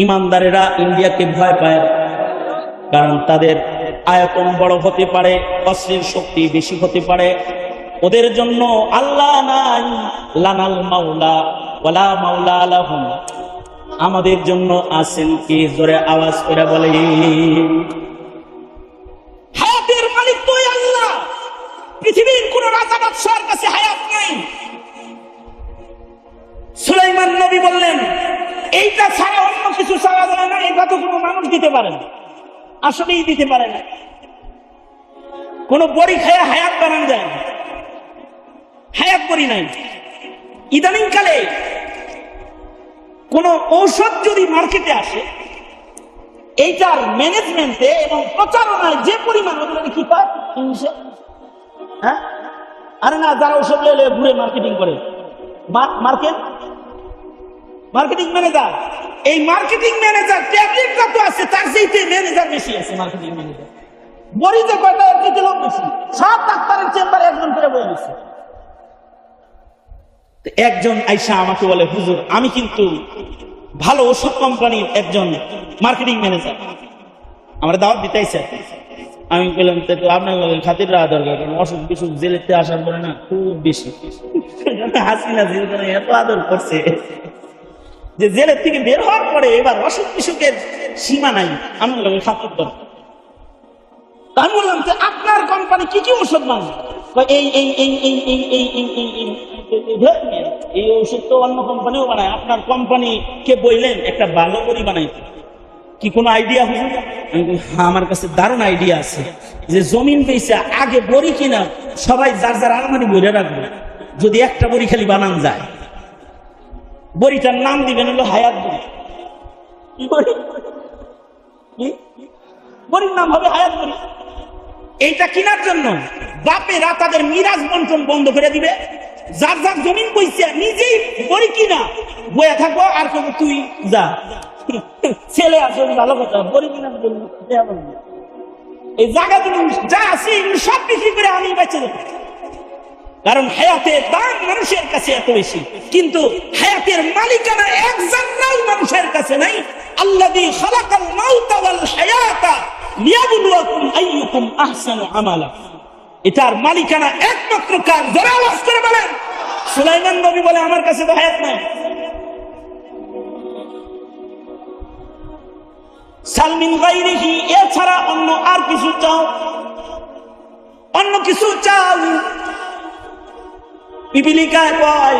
ইমানদারেরা ইন্ডিয়াকে ভয় পায়, কারণ তাদের আয়তন বড় হতে পারে, অস্ত্রের শক্তি বেশি হতে পারে। ওদের জন্য আল্লাহ নাই, লানাল মাওলা ওয়ালা মাওলা লাহুম। আমাদের জন্য আছেন কে? জোরে আওয়াজ করে বলে। হায়াতের মালিক তুই আল্লাহ। পৃথিবীর কোন রাজা বাদশার কাছে হায়াত নেই। সুলাইমান নবী বললেন, এইটা ছাড়া অন্য কিছু চাওয়া যায় না, এটা তো কোনো মানুষ দিতে পারে না। আসলেই দিতে পারে না। কোন বড়ি খায়া হায়াত বানানো যায় না, হায়াত বড়ি নাই। ইদানিং কালে কোন ঔষধ যদি মার্কেটে আসে, এইটার ম্যানেজমেন্টে এবং প্রচারণায় যে পরিমাণ, ওগুলো কি পায় ইংলিশে? হ্যাঁ, আরে না, যারা ঔষধ লেলে ঘুরে মার্কেটিং করে, মার্কেটিং ম্যানেজার। এই মার্কেটিং ম্যানেজার ট্যাবলেটটা তো আছে, তার চাইতে ম্যানেজার বেশি আছে। মার্কেটিং ম্যানেজার বড়িতে কয়টা, একদিকে লোক বেশি। সব ডাক্তারের চেম্বারে একজন করে বই দিচ্ছে। একজন আইসা আমাকে বলে, হুজুর আমি কিন্তু ভালো ওষুধ কোম্পানির একজন মার্কেটিং ম্যানেজার, আমার দাওয়াত দিতে আইসা। আমি বললাম, তো আপনার খাতির রাখা দরকার, কারণ অসুখ বিসুখ জেলেতে আসার পরে না খুব বেশি। হাসিনা জেল এত আদর করছে যে জেলের থেকে বের হওয়ার পরে এবার অসুখ বিসুখের সীমা নাই। আমার লোকের খাতির দরকার। আমি বললাম, যে আপনার কোম্পানি কি কি ওষুধ বানায়? এই ওষুধ তো অন্য কোম্পানিও বানায়, আপনার কোম্পানি কে বললেন একটা ভালো করে বানাইতে, কি কোনো আইডিয়া হুজুর? আমার কাছে দারুণ আইডিয়া আছে, যে জমিন পেয়েছে আগে বড়ি কিনা সবাই যার যার আলমারি বইরে রাখবে, যদি একটা বড়ি খালি বানান যায়, বড়িটার নাম দিবেন হলো হায়াত বড়ি। কি বড়ি? বড়ির নাম হবে হায়াত বড়ি। এইটা কেনার জন্য বাপেরা তাদের মিরাজ বন্টন বন্ধ করে দিবে। যার যার জমিন পয়সা নিজেই বড়ি কিনা বয়া থাকবো, আর কেউ তুই যা ছেলে আছে ভালো কথা, বড়ি কিনার জন্য এই জায়গা যা আছে সব বিক্রি করে আমি বেঁচে দেবো। কারণ হায়াতের দাম মানুষের কাছে এত বেশি, কিন্তু হায়াতের মালিকানা এক জান্নাত মানুষের কাছে নাই। আল্লাযী খালাকাল মাউতা ওয়াল হায়াতা লিয়াবলুয়াকুম আইয়ুকুম আহসানু আমালা। এটার মালিকানা একমাত্র কার? জোরে আওয়াজ করে বলেন। সুলাইমান নবী বলে, আমার কাছে তো হায়াত নাই। সালমিন গায়রিহি, এছাড়া অন্য আর কিছু চাও, অন্য কিছু চাও। পিপিলিকায় কয়,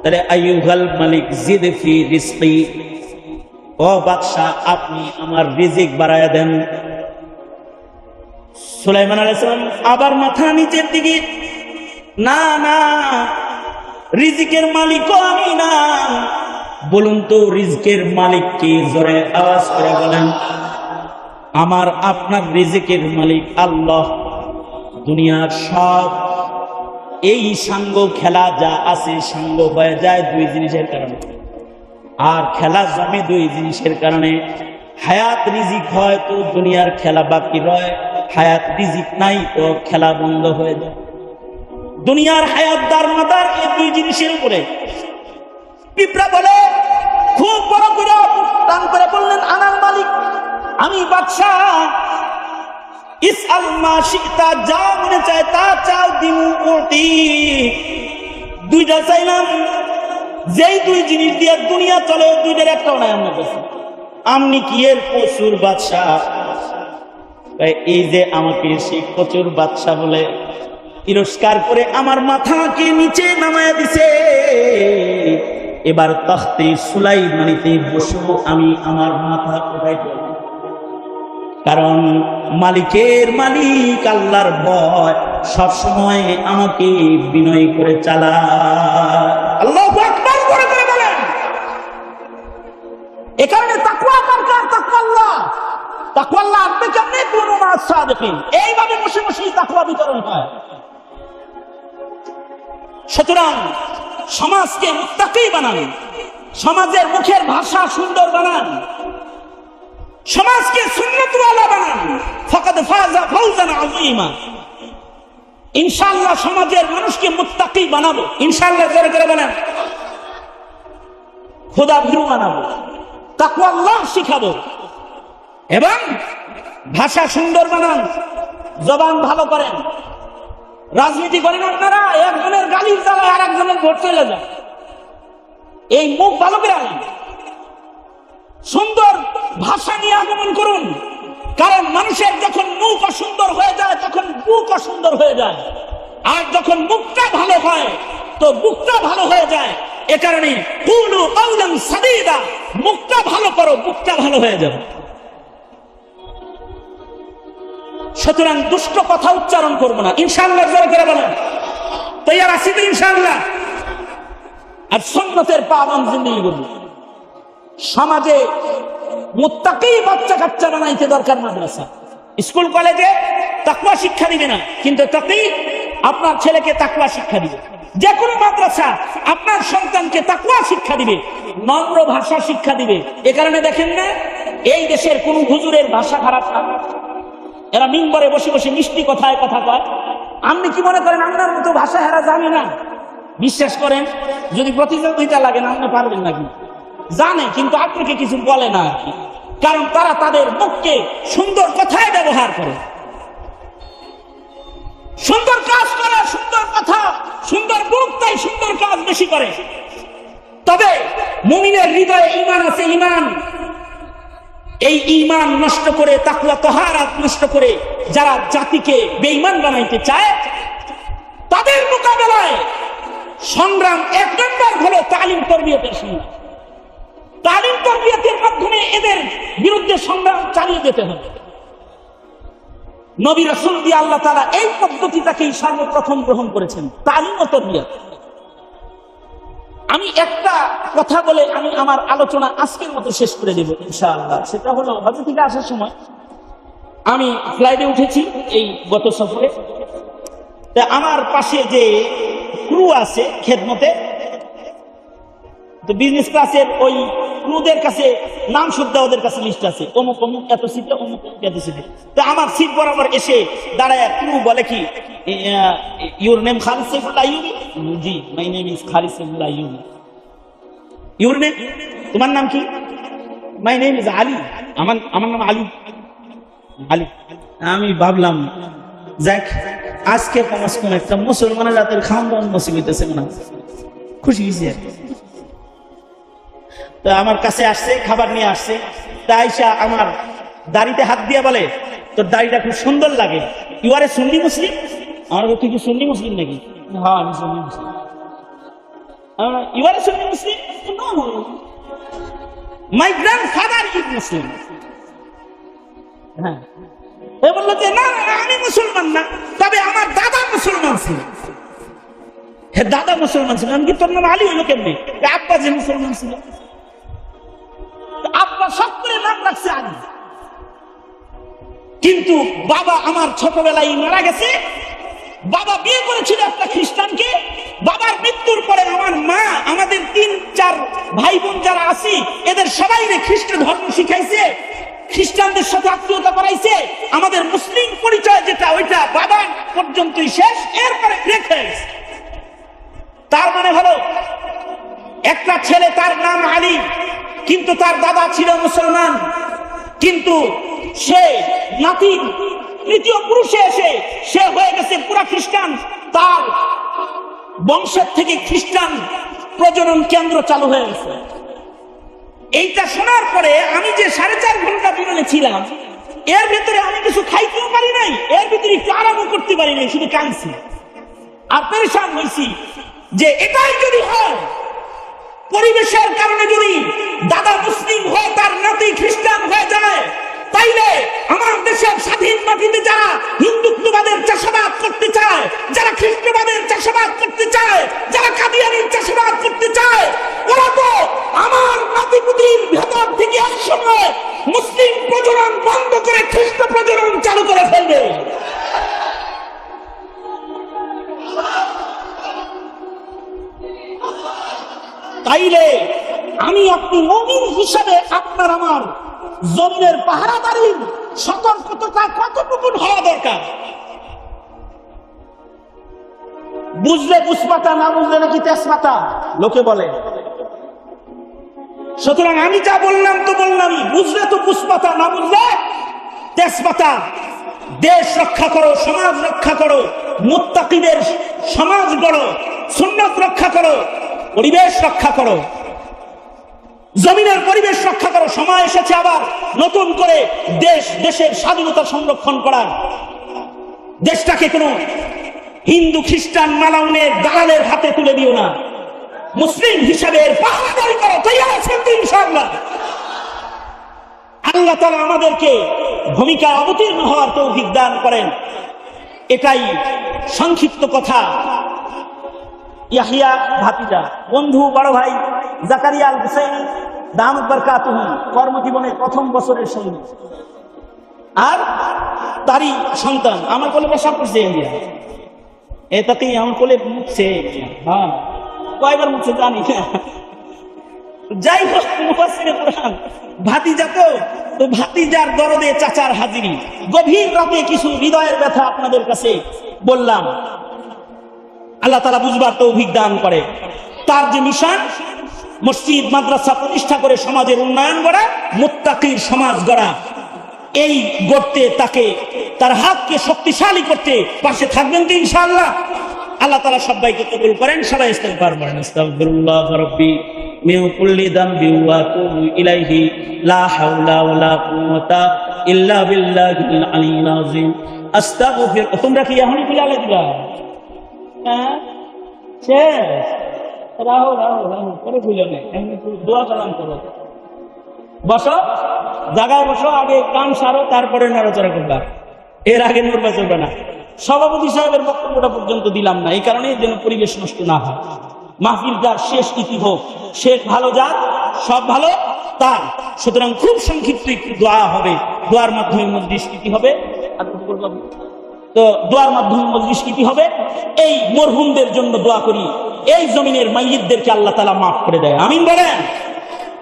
তাহলে আইয়ুহাল মালিক জিদ ফি রিজকি, ও বাদশাহ আপনি আমার রিজিক বাড়ায়া দেন। সুলাইমান আলাইহিস সালাম আবার মাথা নিচের দিকে, না না, রিজিকের মালিকও আমি না। বলুন তো রিজিকের মালিক কি? জোরে আওয়াজ করে বলেন। আমার আপনার রিজিকের মালিক আল্লাহ। দুনিয়ার সব এই সাঙ্গ খেলা যা আছে, সাঙ্গ হয়ে যায় দুই জিনিসের কারণে, আর খেলা জমে দুই জিনিসের কারণে। হায়াত রিজিক হয় তো দুনিয়ার খেলা বাকি রয়, হায়াত রিজিক নাই তো খেলা বন্ধ হয়ে যায়। দুনিয়ার হায়াত দারমাদার এই দুই জিনিসের উপরে। পিঁপড়া বলে, খুব বড় করে টান করে বললেন, আনাল মালিক, আমি বাদশাহ। ইসআল মা শিতা, যা মনে চায় তা চাও, দিমু উতি। দুইটা চাইলাম, যেই দুই জিনিস দিয়ে দুনিয়া চলে, দুইটার একটাও নাই আমার কাছে। আপনি কি এর প্রচুর বাদশাহ? এই যে আমাকে সেই প্রচুর বাদশাহ বলে তিরস্কার করে আমার মাথাকে নিচে নামায়া দিছে। এবার তখতে সুলাইমানিতে বসবো আমি, আমার মাথা কোথায় দেব? কারণ মালিকের মালিক আল্লাহর ভয় সবসময় আমাকে বিনয় করে চালায়। আল্লাহু আকবার করে বলেন। এ কারণে তাকওয়া দরকার, তাকওয়া আল্লাহ। তাকওয়া আল্লাহ আপনি কেমনে কোন মাস সাদিকিন, এইভাবে বসে বসে তাকওয়া বিতরণ হয়। সুতরাং সমাজকে মুত্তাকি বানান, সমাজের মুখের ভাষা সুন্দর বানান, সমাজকে সুন্নতওয়ালা বানান, ফাকাদ ফাযা ফাওজান আযীমা। ইনশাআল্লাহ সমাজের মানুষকে মুত্তাকি বানাবো, ইনশাআল্লাহ জোরে করে বলেন। খোদা ভীরু বানাবো, তাকওয়াল্লাহ শিখাবো, এবং ভাষা সুন্দর বানান, জবান ভালো করেন। রাজনীতি করেন আপনারা, একজনের গালির জ্বালায় আর একজনের ভোট চলে যায়। এই মুখ ভালো করে আনেন, সুন্দর ভাষা নিয়ে আগমন করুন। কারণ মানুষের যখন মুখ অসুন্দর হয়ে যায় তখন বুক অসুন্দর হয়ে যায়, আর যখন মুখটা ভালো হয় তো বুকটা ভালো হয়ে যায়। এ কারণে কুলু কাওলান সাদীদা, মুখটা ভালো করো, বুকটা ভালো হয়ে যাবে। সুতরাং দুষ্ট কথা উচ্চারণ করবো না, ইনশাআল্লাহ জোরে করে বলেন। তৈয়ার আছি তো ইনশাআল্লাহ? আর সুন্নতের পাবন জিন্দেগি করব। সমাজে মুত্তাকি বাচ্চা কাচ্চা বানাইতে দরকার। মাদ্রাসা স্কুল কলেজে তাকওয়া শিক্ষা দিবে না, কিন্তু তাকী আপনার ছেলেকে তাকওয়া শিক্ষা দিবে। যে কোনো মাদ্রাসা আপনার সন্তানকে তাকওয়া শিক্ষা দিবে, নম্র ভাষা শিক্ষা দিবে। এ কারণে দেখেন না, এই দেশের কোন হুজুরের ভাষা খারাপ না, এরা মিম্বরে বসে বসে মিষ্টি কথায় কথা কয়। আপনি কি মনে করেন আপনার মতো ভাষা এরা জানে না? বিশ্বাস করেন, যদি প্রতিযোগিতা লাগে না, আপনি পারবেন নাকি? জানে, কিন্তু আপনাকে কিছু বলে না। কারণ তারা তাদের মুখকে সুন্দর কথায় ব্যবহার করে, সুন্দর কাজ করে, সুন্দর কথা, সুন্দর মুখ, তাই সুন্দর কাজ বেশি করে। তবে মুমিনের হৃদয়ে ঈমান আছে, ঈমান। এই ঈমান নষ্ট করে, তাকওয়া তাহারাত নষ্ট করে যারা জাতিকে বেঈমান বানাইতে চায়, তাদের মোকাবেলায় সংগ্রাম এক নম্বর হলো তালিম তরবিয়তের সংগ্রাম। তালিম তরবিয়তের মাধ্যমে এদের বিরুদ্ধে সংগ্রাম চালিয়ে যেতে হবে। নবী রাসূল দিয়ে আল্লাহ তাআলা এই পদ্ধতিটাকেই সর্বপ্রথম গ্রহণ করেছেন, তালিম ও তরবিয়ত। আমি একটা কথা বলে আমি আমার আলোচনা আজকের মতো শেষ করে দেব ইনশাআল্লাহ। সেটা হলো, হজরত থেকে আসার সময় আমি ফ্লাইটে উঠেছি এই গত সফরে। তা আমার পাশে যে ক্রু আছে খেদমতে, তো বিজনেস ক্লাসের ওই ক্রুদের কাছে নাম শুদ্ধা, ওদের কাছে লিস্ট আছে, অমুক অমুক এত সিটে, অমুক অমুক এত সিটে। তো আমার সিট বরাবর এসে দাঁড়ায় ক্রু বলে কি, your name Khalid Saifullah Ayubi? G, my name is Khalid Saifullah Ayubi. Your name, তোমার নাম কি? মাই নেম ইজ আলী, আমার নাম আলী। আলী। আমি ভাবলাম যাক, আজকে কমাস কম একটা মুসলমানের রাতের খাওয়ান দাওয়ান নসিব হইতেছে, মনে খুশি হয়েছি আর কি। তো আমার কাছে আসছে, খাবার নিয়ে আসছে। তা আইসা আমার দাড়িতে হাত দিয়ে বলে, তোর দাড়িটা খুব সুন্দর লাগে, ইউ আর এ সুন্নি মুসলিম? আমার তুই কি সুন্নি মুসলিম নাকি? হ্যাঁ, আমি Sunni Muslim. You are a Sunni Muslim? My grandfather is Muslim. হ্যাঁ, এ বললো যে না, আমি মুসলমান না, তবে আমার দাদা মুসলমান ছিল। হ্যাঁ, দাদা মুসলমান ছিল। আমি কি, তোর নাম আলী হইলো কেমনি? আব্বা যে মুসলমান ছিল, আব্বা সব করে নাম রাখছে আলী। কিন্তু বাবা আমার ছোটবেলায় মারা গেছে। বাবা বিয়ে করেছিল একটা খ্রিস্টানকে। বাবার মৃত্যুর পরে আমার মা আমাদের 3-4 ভাই বোন যারা আছি, এদের সবাইকে খ্রিস্ট ধর্ম শিখাইছে, খ্রিস্টানদের সাথে আত্মীয়তা করাইছে। আমাদের মুসলিম পরিচয় যেটা, ওইটা বাবা পর্যন্তই শেষ, এরপরে ব্রেক হয়ে গেছে। তার মানে হলো, একটা ছেলে তার নাম আলী, কিন্তু তার দাদা ছিল মুসলমান, কিন্তু সে নাতি তৃতীয় পুরুষে এসে সে হয়ে গেছে পুরা খ্রিস্টান। তার বংশের থেকে খ্রিস্টান প্রজনন কেন্দ্র চালু হয়ে গেছে। এইটা শোনার পরে আমি যে 4.5 ঘন্টা বিমানে ছিলাম, এর ভিতরে আমি কিছু খাইতেও পারি নাই, এর ভিতরে একটু আরামও করতে পারি নাই, শুধু কাঁদছি আর পেরেশান হয়েছি যে এটাই যদি হয়, পরিবেশের কারণে যদি দাদা মুসলিম হয়, তার নাতি খ্রিস্টান হয়ে যায়, তাইলে আমার দেশের স্বাধীন মাটিতে যারা হিন্দুত্ববাদের চাষাবাদ করতে চায়, যারা খ্রিস্টবাদের চাষাবাদ করতে চায়, যারা কাদিয়ানির চাষাবাদ করতে চায়, ওরা তো আমার নাতিপুতির ভেতর থেকে এক সময় মুসলিম প্রজনন বন্ধ করে খ্রিস্ট প্রজনন চালু করে ফেলবে। তাইলে আমি আপনি মুমিন হিসাবে আপনার আমার জমিনের পাহারাদারির সতর্কতা কতটুকু হওয়া দরকার? বুঝলে বুঝপাতা, না বুঝলে নাকি তেজপাতা লোকে বলে। সুতরাং আমি যা বললাম তো বললামই, বুঝলে তো বুঝপাতা, না বুঝলে তেজপাতা। দেশ রক্ষা করো, সমাজ রক্ষা করো, মুত্তাকিদের সমাজ গড়ো, সুন্নাত রক্ষা করো, পরিবেশ রক্ষা করো, জমিনের পরিবেশ রক্ষা করো। সময় এসেছে আবার নতুন করে দেশের স্বাধীনতা সংরক্ষণ করার। দেশটাকে কোনো হিন্দু খ্রিস্টান মালাউনের দালালের হাতে তুলে দিও না। মুসলিম হিসাবে এর পাহারাদারি করো। তৈরি আছেন তো ইনশাআল্লাহ? আল্লাহ তাআলা আমাদেরকে ভূমিকা অবতীর্ণ হওয়ার তৌফিক দান করেন। এটাই সংক্ষিপ্ত কথা। ইয়াহিয়া ভাতিজা, বন্ধু, বড় ভাই জাকারিয়া আল হুসাইনি দামাত বারকাতুহু কর্মজীবনের প্রথম বছরের সঙ্গী, আর তারই সন্তান আমার কোলে পেশাব করছে। এটাতেই আমার কোলে মুখছে। হ্যাঁ, কয়বার মুখছে জানি না। যাই হোক, মুফাসসিরে কোরআন ভাতিজা তো ভাতিজার দরদে চাচার হাজিরি। গভীর রাতে কিছু হৃদয়ের ব্যথা আপনাদের কাছে বললাম। আল্লাহ তাআলা বুঝবার তৌফিক দান করে। তার যে মিশন, মসজিদ মাদ্রাসা প্রতিষ্ঠা করে সমাজের উন্নয়ন করা, মুত্তাকির সমাজ গড়া, এই গড়তে তাকে তার হাতকে শক্তিশালী করতে পাশে থাকবেন তো ইনশাআল্লাহ? আল্লাহ তাআলা সবাইকে কবুল করেন। সবাই ইস্তিগফার করেন। আস্তাগফিরুল্লাহ রাব্বি মিন কুল্লি যামবি ওয়া আতুবু ইলাইহি লা হাওলা ওয়ালা কুওয়াতা ইল্লা বিল্লাহিল আলিয়্যিল আযীম। আস্তাগফির। তোমরা কি এখনই বিলালে দিবা? হ্যাঁ, শেষ। রাহো রাহো রাহো করে বুঝলো না। এখন একটু দোয়া কালাম করো। বসো, জায়গায় বসো, আগে কাম সারো, তারপরে নড়াচড়া করবা। এর আগে নড়বা চলবে না। সভাপতি সাহেবের বক্তব্যটা পর্যন্ত দিলাম না, এই কারণে যেন পরিবেশ নষ্ট না হয়। মাহফিলটার শেষ ইতি হোক। শেষ ভালো যাক, সব ভালো তার। সুতরাং খুব সংক্ষিপ্ত একটু দোয়া হবে। দোয়ার মাধ্যমে মজলিস ইতি হবে। তো দোয়ার মাধ্যমে মজলিস ইতি হবে। এই মরহুমদের জন্য দোয়া করি, এই জমিনের মাইয়িতদেরকে আল্লাহ তাআলা মাফ করে দেয়। আমিন বলেন।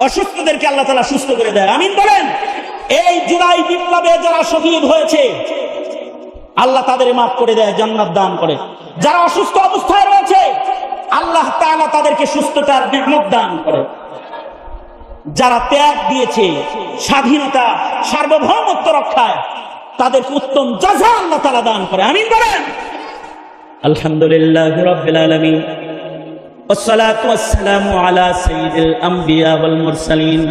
অসুস্থদেরকে আল্লাহ তাআলা সুস্থ করে দেয়। আমিন বলেন। এই জুলাই বিপ্লবে যারা শহীদ হয়েছে, আল্লাহ তাদের মাফ করে দেয়, জান্নাত দান করে। যারা অসুস্থ অবস্থায় রয়েছে, আল্লাহ তাআলা তাদেরকে সুস্থতার নিয়ামত দান করে। যারা ত্যাগ দিয়েছে স্বাধীনতা সার্বভৌমত্ব রক্ষায়, তাদেরকে উত্তম জাযা আল্লাহ তাআলা দান করে। আমিন বলেন। আলহামদুলিল্লাহি রাব্বিল আলামিন, والصلاة والسلام على سيد الأنبياء والمرسلين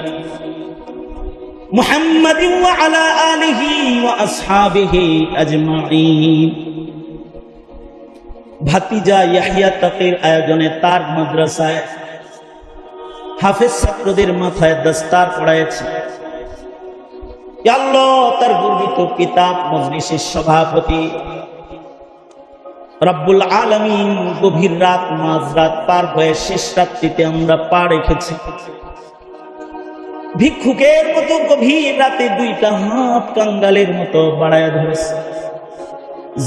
محمد وعلى آله وأصحابه أجمعين। ভাতিজা ইয়াহিয়া তাকির আয়োজনে তার মাদ্রাসায় হাফেজ ছাত্রদের মাথায় দস্তার পড়াইছে। আল্লাহ, তার গর্বিত কিতাব মজলিসের সভাপতি রব্বুল আলামিন গভীর রাত, মাঝরাত পার হয়ে শেষ রাত্রিতে আমরা পা রেখেছি। ভিক্ষুকের মতো গভীর রাতে দুইটা হাত কাঙ্গালের মতো বাড়ায় ধরেছে।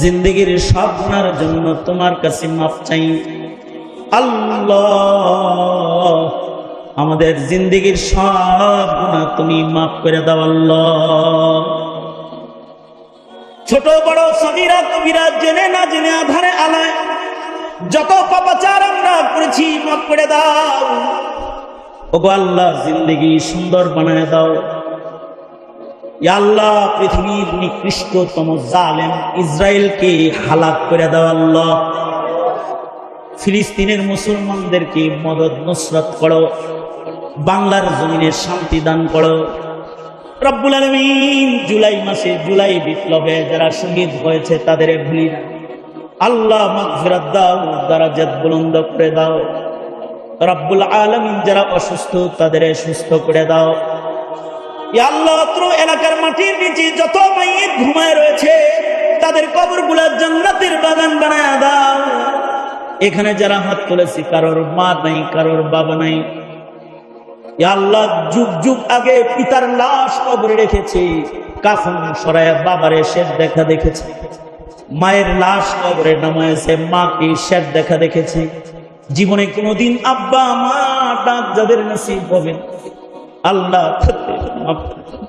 জিন্দেগির সব গুনার জন্য তোমার কাছে মাফ চাই আল্লাহ। আমাদের জিন্দেগির সব গুনাহ তুমি মাফ করে দাও আল্লাহ। ছোট বড় সগীরা কবিরা, জেনে না জেনে, আধারে আলায় যত পাপাচার আমরা করেছি মাফ করে দাও। ওগো আল্লাহ, জিন্দেগি সুন্দর বানায় দাও। ইয়া আল্লাহ, পৃথিবীর নিকৃষ্টতম জালেম ইসরায়েলকে হালাক করে দাও আল্লাহ। ফিলিস্তিনের মুসলমানদেরকে মদদ নসরত করো। বাংলার জমিনে শান্তি দান করো রব্বুল আলামিন। জুলাই মাসে, জুলাই বিপ্লবে যারা শহীদ হয়েছে তাদের ভুলি না আল্লাহ। মাগফিরাত দাও, দারাজাত বুলন্দ করে দাও রব্বুল আলামিন। যারা অসুস্থ তাদের সুস্থ করে দাও ইয়া আল্লাহ। অত্র এলাকার মাটির নিচে যত মাইয়িত ঘুমায় রয়েছে, তাদের কবরগুলো জান্নাতের বাগান বানায় দাও। এখানে যারা হাত তুলেছি, কারোর মা নাই, কারোর বাবা নাই, ইয়া আল্লাহ, যুগ যুগ আগে পিতার লাশ কবরে রেখেছে, কাফন সরায় বাবারে শেষ দেখা দেখেছে। মায়ের লাশ কবরে নামাইছে, মাকে শেষ দেখা দেখেছে। জীবনে কোনোদিন আব্বা মা ডাক যাদের নসিব হবে আল্লাহ থাকতে মাফ করে দেন।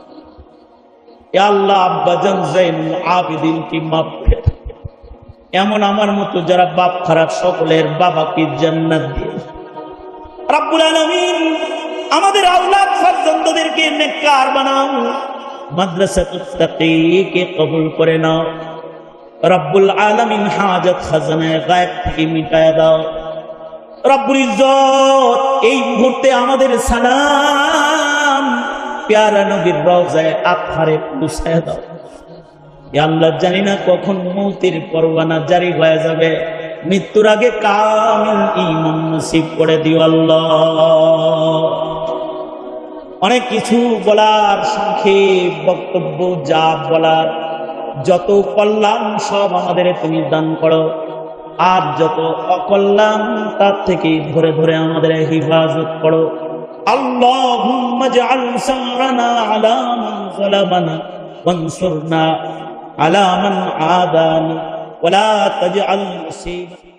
ইয়া আল্লাহ আব্বা জান যাইনুল আবেদিন কি মাফ করে দেন। এমন আমার মতো যারা বাপ খারাপ সকলের বাবাকে জান্নাত দিয়ে রব্বুল আলামিন আমাদের আওলাদ ফারজান্দাদেরকে নেককার বানাও, মাদ্রাসাতুত তাকিকে কবুল করে নাও। রব্বুল আলামিন হাজত খাজানায়ে গায়ব থেকে মিটায় দাও। রব্বুল ইজ্জত এই মুহূর্তে আমাদের সালাম প্যারা নবীর রওজায়ে আতহারে পৌঁছায় দাও। ইয়া আল্লাহ জানি না কখন মৌতের পরওয়ানা জারি হয়ে যাবে, মৃত্যুর আগে কামিল ঈমান নসিব করে দিও আল্লাহ। অনেক কিছু বলার, সংক্ষেপ বক্তব্য যা বলার, যত কল্যাণ সব আমাদের তুমি দান করো, আর যত অকল্যাণ তার থেকে ধরে ধরে আমাদের হিফাজত করো। আল্লাহুম্মা জাআল সামরানা আলা মান যালামানা ওয়ানসুরনা আলা মান আদানা ওয়া লা তাজআল মুসিবাতানা